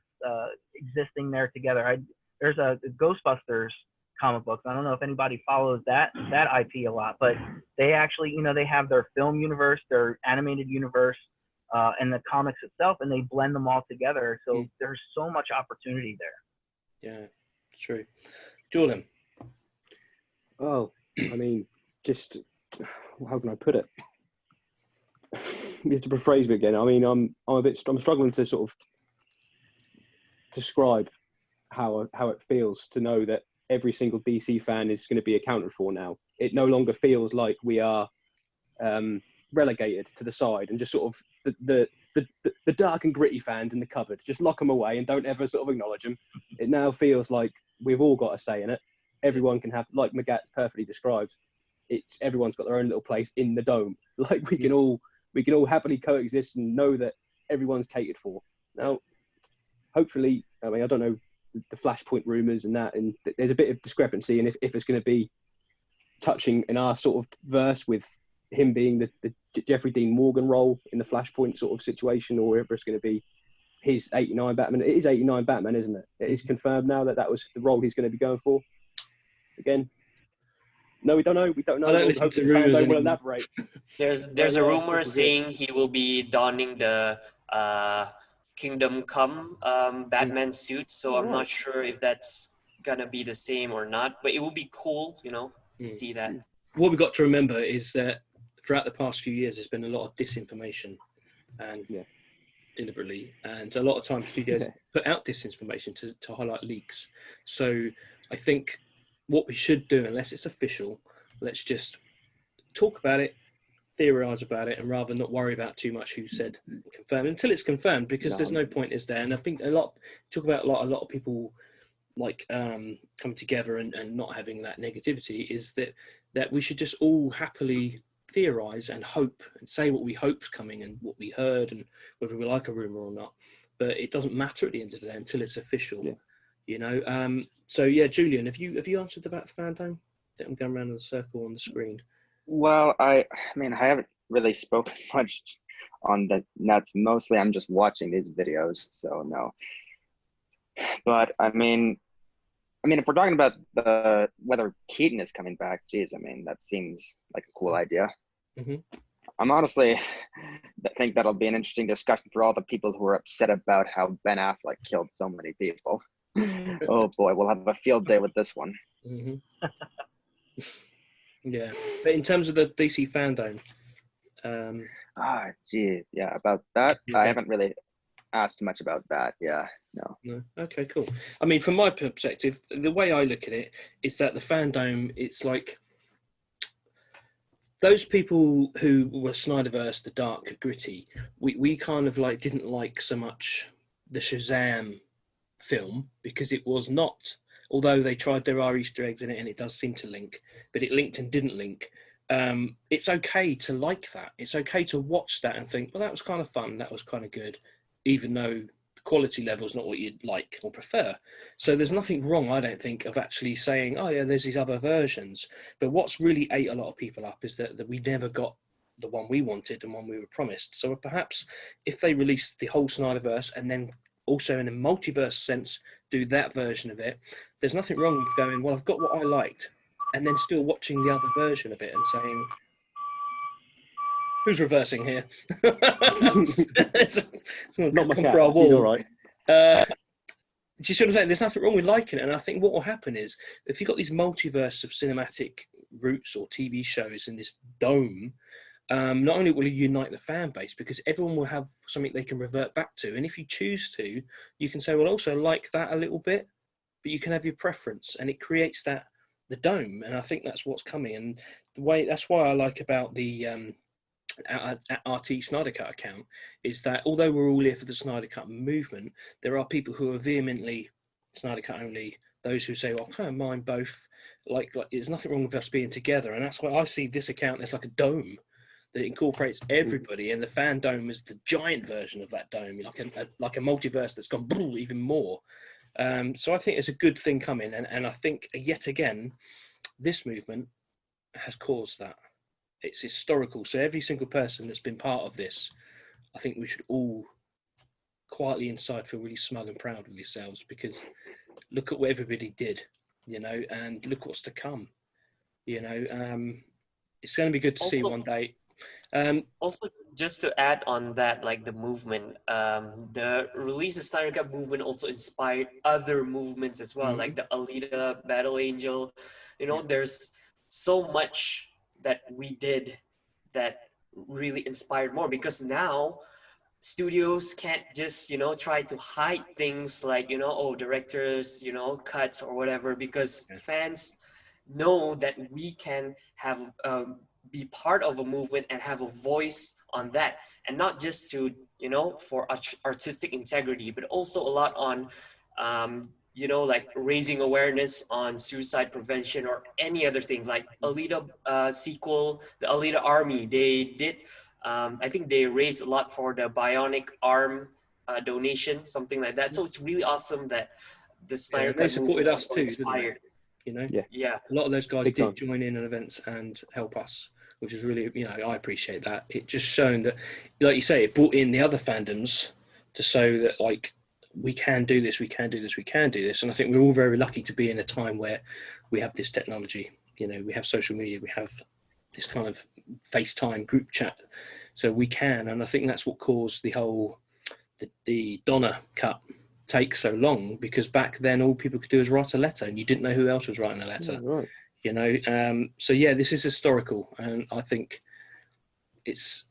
existing there together. There's a Ghostbusters comic books. I don't know if anybody follows that IP a lot, but they actually, you know, they have their film universe, their animated universe, and the comics itself, and they blend them all together. So there's so much opportunity there. Yeah, true. Julian. Oh, I mean, just how can I put it? You have to rephrase me again. I mean, I'm struggling to sort of describe how it feels to know that every single DC fan is going to be accounted for now. It no longer feels like we are relegated to the side and just sort of the dark and gritty fans in the cupboard. Just lock them away and don't ever sort of acknowledge them. It now feels like we've all got a say in it. Everyone can have, like Megat perfectly described, everyone's got their own little place in the dome. Like we can all happily coexist and know that everyone's catered for. Now, hopefully, I mean, I don't know the Flashpoint rumours and that, and there's a bit of discrepancy in if it's going to be touching in our sort of verse with him being the Jeffrey Dean Morgan role in the Flashpoint sort of situation, or if it's going to be his 89 Batman. It is 89 Batman, isn't it? It is confirmed now that was the role he's going to be going for. Again, no, we don't know. We don't know. I don't listen to rumors don't anymore. will elaborate. There's a rumor saying he will be donning the Kingdom Come Batman suit, so I'm not sure if that's gonna be the same or not. But it will be cool, you know, to see that. What we've got to remember is that throughout the past few years, there's been a lot of disinformation, and deliberately, and a lot of times studios put out disinformation to highlight leaks. So I think what we should do, unless it's official, let's just talk about it, theorize about it, and rather not worry about too much who said confirmed until it's confirmed, because there's no point, is there? And I think a lot of people like come together and not having that negativity, is that we should just all happily theorize and hope and say what we hope's coming and what we heard and whether we like a rumor or not. But it doesn't matter at the end of the day until it's official. You know, so yeah, Julian, have you answered the Bat FanDome? I think I'm going around in a circle on the screen. Well, I mean, I haven't really spoken much on the nuts. Mostly, I'm just watching these videos, so no. But I mean, if we're talking about whether Keaton is coming back, geez, I mean, that seems like a cool idea. I'm honestly think that'll be an interesting discussion for all the people who are upset about how Ben Affleck killed so many people. Oh boy, we'll have a field day with this one. Yeah, but in terms of the DC FanDome, about that, I haven't really asked much about that. No. Okay, cool. I mean, from my perspective, the way I look at it is that the FanDome, it's like those people who were Snyderverse, the dark, gritty, we kind of like didn't like so much the Shazam film, because it was not, although they tried, there are Easter eggs in it and it does seem to link, but it linked and didn't link. It's okay to like that. It's okay to watch that and think, well, that was kind of fun, that was kind of good, even though the quality level is not what you'd like or prefer. So there's nothing wrong, I don't think, of actually saying, oh yeah, there's these other versions. But what's really ate a lot of people up is that we never got the one we wanted and one we were promised. So perhaps if they released the whole Snyderverse and then also in a multiverse sense do that version of it, there's nothing wrong with going, well, I've got what I liked, and then still watching the other version of it and saying, who's reversing here? It's not my cat. for our wall. She's all right. Do you see what I'm saying? There's nothing wrong with liking it, and I think what will happen is if you've got these multiverse of cinematic routes or TV shows in this dome, not only will you unite the fan base, because everyone will have something they can revert back to, and if you choose to, you can say, well, also like that a little bit, but you can have your preference, and it creates the dome. And I think that's what's coming, and that's why I like about the at RT Snyder Cut account, is that although we're all here for the Snyder Cut movement, there are people who are vehemently Snyder Cut only, those who say, well, I don't mind both. Like there's nothing wrong with us being together. And that's why I see this account as like a dome that incorporates everybody. And the FanDome is the giant version of that dome, like a multiverse that's gone even more. So I think it's a good thing coming. And I think, yet again, this movement has caused that. It's historical. So every single person that's been part of this, I think we should all quietly inside feel really smug and proud of yourselves, because look at what everybody did, and look what's to come. It's going to be good to see one day. Also, just to add on that, like the movement, the release of Snyder Cut movement also inspired other movements as well, like the Alita Battle Angel. There's so much that we did that really inspired more, because now studios can't just try to hide things like directors cuts or whatever, because fans know that we can have be part of a movement and have a voice on that, and not just to for artistic integrity, but also a lot on like raising awareness on suicide prevention or any other thing, like Alita sequel, the Alita Army. They did I think they raised a lot for the bionic arm donation, something like that. So it's really awesome that the Snyder Cut they supported movement us too, inspired. didn't they? Yeah. A lot of those guys Big did time. join in on events and help us, which is really, I appreciate that. It just shown that, like you say, it brought in the other fandoms to show that, like, we can do this, we can do this, we can do this. And I think we're all very lucky to be in a time where we have this technology. We have social media, we have this kind of FaceTime group chat, so we can. And I think that's what caused the whole the Donner cut take so long, because back then all people could do was write a letter, and you didn't know who else was writing a letter. Right. So yeah, this is historical, and I think it's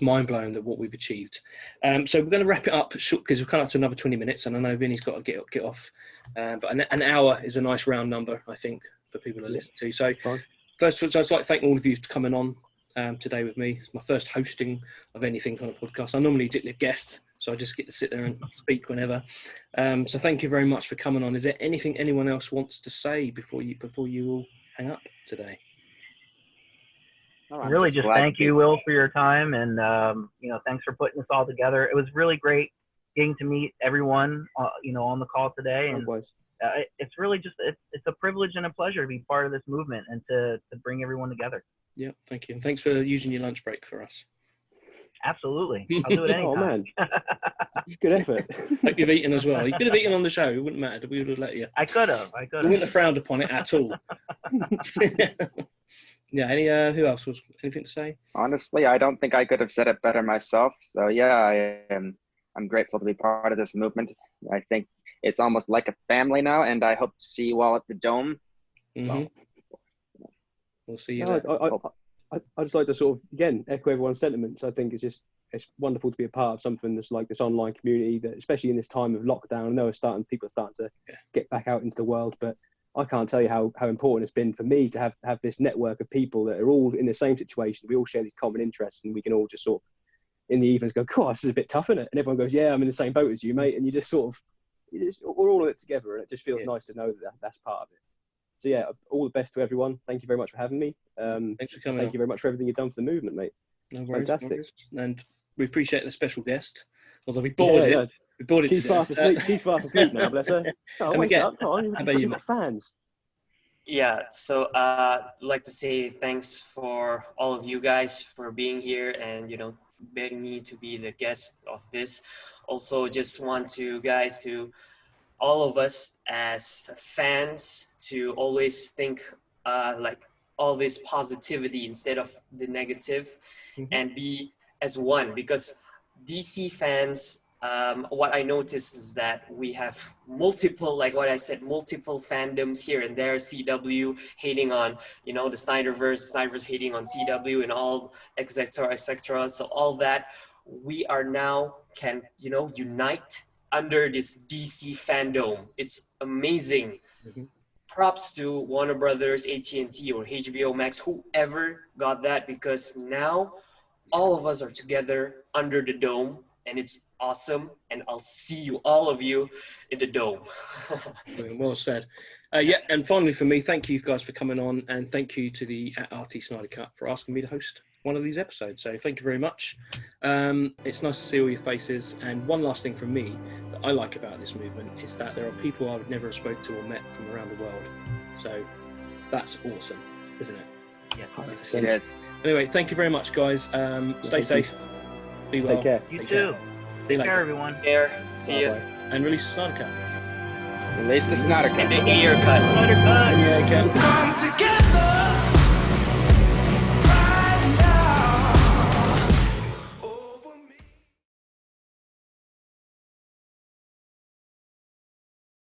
mind blowing that what we've achieved. So we're going to wrap it up short, because we've come up to another 20 minutes, and I know Vinny's got to get off. But an hour is a nice round number, I think, for people to listen to. So first, I'd like to thank all of you for coming on today with me. It's my first hosting of anything on a podcast. I normally do the guest, so I just get to sit there and speak whenever. So thank you very much for coming on. Is there anything anyone else wants to say before you all hang up today? Really just thank you, Will, for your time, and thanks for putting this all together. It was really great getting to meet everyone on the call today, and it's really just it's a privilege and a pleasure to be part of this movement and to bring everyone together. Yeah, thank you, and thanks for using your lunch break for us. Absolutely, I'll do it anytime. Oh man, good effort. Hope you've eaten as well. You could have eaten on the show. It wouldn't matter. We would have let you. I could have. We wouldn't have frowned upon it at all. Yeah. Who else was anything to say? Honestly, I don't think I could have said it better myself. So yeah, I'm grateful to be part of this movement. I think it's almost like a family now, and I hope to see you all at the Dome. Mm-hmm. We'll see you. I just like to sort of again echo everyone's sentiments. I think it's wonderful to be a part of something that's like this online community, that especially in this time of lockdown. I know people are starting to get back out into the world, but I can't tell you how important it's been for me to have this network of people that are all in the same situation. We all share these common interests, and we can all just sort of in the evenings go, "Cool, this is a bit tough, isn't it?" And everyone goes, "Yeah, I'm in the same boat as you, mate." And you just sort of, we're all in it together, and it just feels nice to know that that's part of it. So yeah, all the best to everyone. Thank you very much for having me. Thanks for coming. Thank you very much for everything you've done for the movement, mate. No worries, fantastic. No worries. And we appreciate the special guest. Although we bored it. We bored it. She's fast asleep. She's fast asleep now, bless her. Oh, wake up. Come on. You've got fans. Yeah, so I'd like to say thanks for all of you guys for being here and, begging me to be the guest of this. Also, just want to all of us as fans to always think like all this positivity instead of the negative, and be as one, because DC fans, what I noticed is that we have multiple, like what I said, multiple fandoms here and there. CW hating on, the Snyderverse hating on CW and all, etc., etc. So all that we are now can, unite under this DC FanDome. It's amazing. Props to Warner Brothers, AT&T, or HBO Max, whoever got that, because now all of us are together under the dome, and it's awesome. And I'll see you, all of you, in the dome. Well said. Yeah, and finally for me, thank you guys for coming on, and thank you to the RT Snyder Cut for asking me to host one of these episodes. So thank you very much. It's nice to see all your faces. And one last thing from me that I like about this movement is that there are people I would never have spoke to or met from around the world. So that's awesome, isn't it? Yeah, It is. Anyway, thank you very much, guys. Stay safe. Be well. Take care. You Take too. care. See you Take later. care, everyone. Here, see ya. Bye-bye. And release the Snyder Cut. Release the Snyder Cut. And the ear cut. Snyder Cut. Yeah, again. Come together.